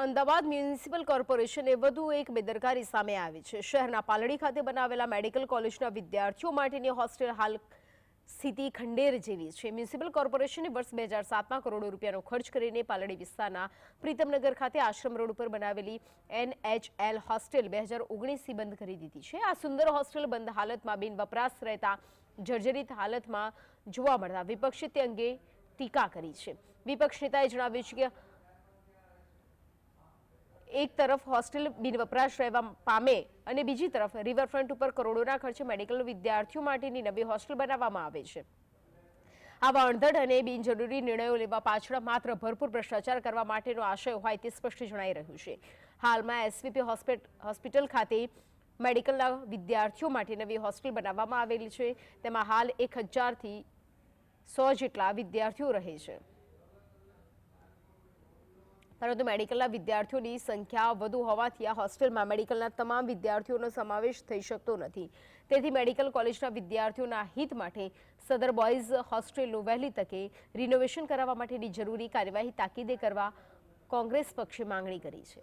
Ahmedabad municipal કોર્પોરેશને વધુ એક બેદરકારી સામે આવી છે। શહેરના પાલડી ખાતે બનાવેલા મેડિકલ કોલેજના વિદ્યાર્થીઓ માટેની હોસ્ટેલ હાલ સ્થિતિ ખંડેર જેવી છે। મ્યુનિસિપલ કોર્પોરેશને વર્ષ 2007માં કરોડો રૂપિયાનો ખર્ચ કરીને પાલડી વિસ્તારના પ્રીતમનગર ખાતે આશ્રમ રોડ ઉપર બનાવેલી NHL હોસ્ટેલ 2019થી બંધ કરી દીધી છે। આ સુંદર હોસ્ટેલ બંધ હાલતમાં બિન વપરાશ રહેતા જર્જરિત હાલતમાં જોવા મળતા વિપક્ષે તે અંગે ટીકા કરી છે। વિપક્ષ નેતાએ જણાવ્યું છે કે એક તરફ હોસ્ટેલ બિન વપરાશ રહેવા પામે અને બીજી તરફ રિવરફ્રન્ટ ઉપર કરોડોના ખર્ચે મેડિકલ વિદ્યાર્થીઓ માટેની નવી હોસ્ટેલ બનાવવામાં આવે છે। આવા અણધડ અને બિનજરૂરી નિર્ણયો લેવા પાછળ માત્ર ભરપૂર ભ્રષ્ટાચાર કરવા માટેનો આશય હોય તે સ્પષ્ટ જણાઈ રહ્યું છે। હાલમાં એસવીપી હોસ્પિટલ ખાતે મેડિકલના વિદ્યાર્થીઓ માટે નવી હોસ્ટેલ બનાવવામાં આવેલી છે। તેમાં હાલ 1000થી 100 જેટલા વિદ્યાર્થીઓ રહે છે, પરંતુ મેડિકલના વિદ્યાર્થીઓની સંખ્યા વધુ હોવાથી આ હોસ્ટેલમાં મેડિકલના તમામ વિદ્યાર્થીઓનો સમાવેશ થઈ શકતો નથી। તેથી મેડિકલ કોલેજના વિદ્યાર્થીઓના હિત માટે સદર બોયઝ હોસ્ટેલનું વહેલી તકે રિનોવેશન કરાવવા માટેની જરૂરી કાર્યવાહી તાકીદે કરવા કોંગ્રેસ પક્ષે માંગણી કરી છે।